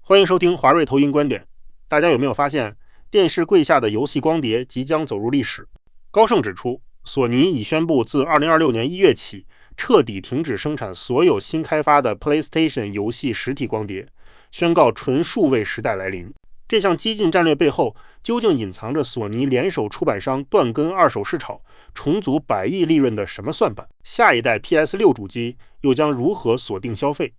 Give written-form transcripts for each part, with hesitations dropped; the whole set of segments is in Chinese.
欢迎收听华瑞投影观点。大家有没有发现，电视柜下的游戏光碟即将走入历史？高盛指出，索尼已宣布自2026年1月起，彻底停止生产所有新开发的 PlayStation 游戏实体光碟，宣告纯数位时代来临。这项激进战略背后，究竟隐藏着索尼联手出版商断根二手市场，重组100亿利润的什么算盘？下一代 PS6 主机又将如何锁定消费？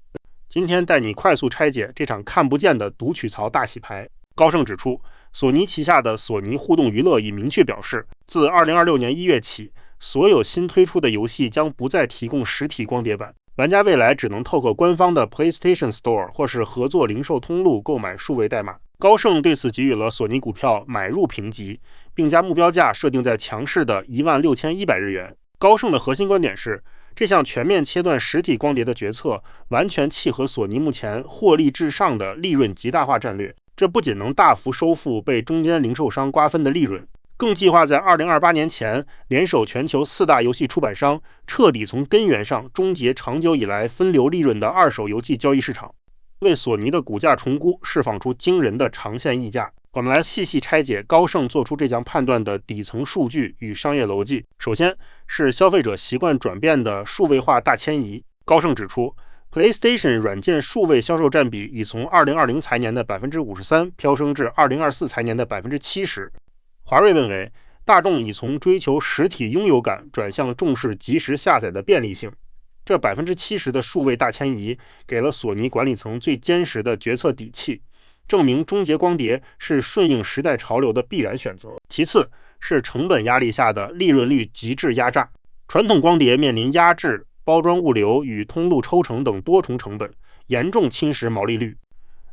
今天带你快速拆解这场看不见的独取槽大洗牌。高盛指出，索尼旗下的索尼互动娱乐已明确表示，自2026年1月起，所有新推出的游戏将不再提供实体光碟版，玩家未来只能透过官方的 PlayStation Store 或是合作零售通路购买数位代码。高盛对此给予了索尼股票买入评级，并将目标价设定在强势的16100日元。高盛的核心观点是，这项全面切断实体光碟的决策完全契合索尼目前获利至上的利润极大化战略。这不仅能大幅收复被中间零售商瓜分的利润，更计划在2028年前联手全球4大游戏出版商，彻底从根源上终结长久以来分流利润的二手游戏交易市场，为索尼的股价重估释放出惊人的长线溢价。我们来细细拆解高盛做出这项判断的底层数据与商业逻辑。首先是消费者习惯转变的数位化大迁移。高盛指出， PlayStation 软件数位销售占比已从2020财年的 53% 飙升至2024财年的 70%。 华瑞认为，大众已从追求实体拥有感转向重视即时下载的便利性。这 70% 的数位大迁移给了索尼管理层最坚实的决策底气，证明终结光碟是顺应时代潮流的必然选择。其次是成本压力下的利润率极致压榨。传统光碟面临压制、包装物流与通路抽成等多重成本，严重侵蚀毛利率。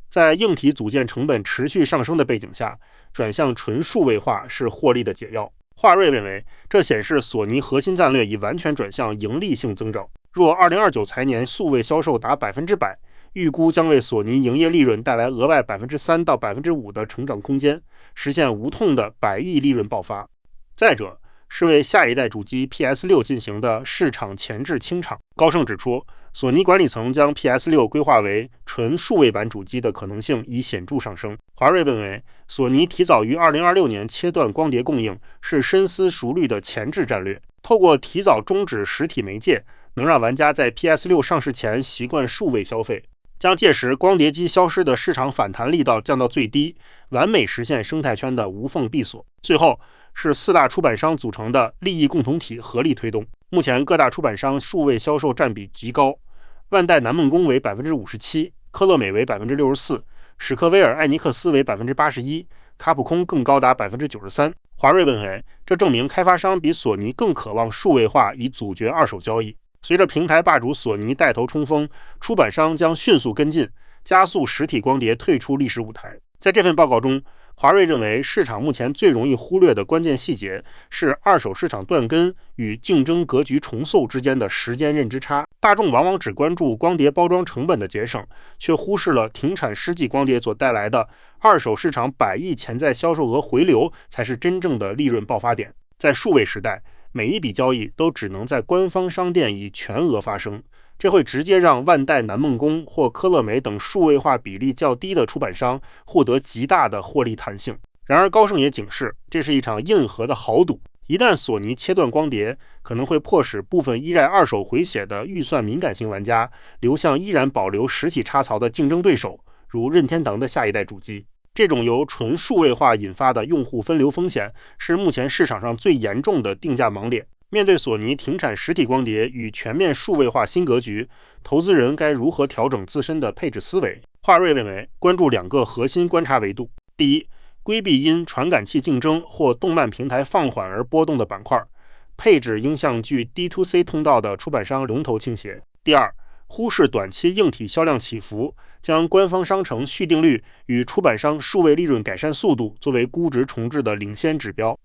在硬体组件成本持续上升的背景下，转向纯数位化是获利的解药。华瑞认为，这显示索尼核心战略已完全转向盈利性增长。若2029财年数位销售达 100%，预估将为索尼营业利润带来额外 3% 到 5% 的成长空间，实现无痛的100亿利润爆发。再者是为下一代主机 PS6 进行的市场前置清场。高盛指出，索尼管理层将 PS6 规划为纯数位版主机的可能性已显著上升。华瑞认为，索尼提早于2026年切断光碟供应是深思熟虑的前置战略，透过提早终止实体媒介，能让玩家在 PS6 上市前习惯数位消费，将届时光碟机消失的市场反弹力道降到最低，完美实现生态圈的无缝闭锁。最后是4大出版商组成的利益共同体合力推动。目前各大出版商数位销售占比极高，万代南梦宫为 57%， 科乐美为 64%， 史克威尔艾尼克斯为 81%， 卡普空更高达 93%。 华瑞认为，这证明开发商比索尼更渴望数位化以阻绝二手交易。随着平台霸主索尼带头冲锋，出版商将迅速跟进，加速实体光碟退出历史舞台。在这份报告中，华瑞认为，市场目前最容易忽略的关键细节是二手市场断根与竞争格局重塑之间的时间认知差。大众往往只关注光碟包装成本的节省，却忽视了停产湿季光碟所带来的二手市场100亿潜在销售额回流才是真正的利润爆发点。在数位时代，每一笔交易都只能在官方商店以全额发生，这会直接让万代南梦宫或科乐美等数位化比例较低的出版商获得极大的获利弹性。然而高盛也警示，这是一场硬核的豪赌，一旦索尼切断光碟，可能会迫使部分依赖二手回血的预算敏感型玩家流向依然保留实体插槽的竞争对手，如任天堂的下一代主机。这种由纯数位化引发的用户分流风险，是目前市场上最严重的定价盲点。面对索尼停产实体光碟与全面数位化新格局，投资人该如何调整自身的配置思维？华瑞认为，关注2个核心观察维度。第一，规避因传感器竞争或动漫平台放缓而波动的板块，配置应向具 D2C 通道的出版商龙头倾斜。第二，忽视短期硬体销量起伏，将官方商城续订率与出版商数位利润改善速度作为估值重置的领先指标。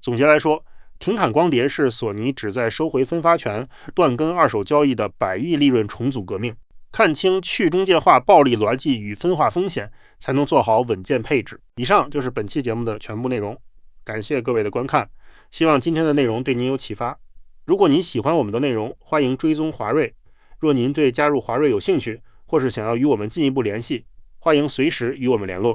总结来说，停产光碟是索尼旨在收回分发权、断根二手交易的100亿利润重组革命。看清去中介化暴力逻辑与分化风险，才能做好稳健配置。以上就是本期节目的全部内容，感谢各位的观看，希望今天的内容对您有启发。如果您喜欢我们的内容，欢迎追踪华瑞。若您对加入华瑞有兴趣，或是想要与我们进一步联系，欢迎随时与我们联络。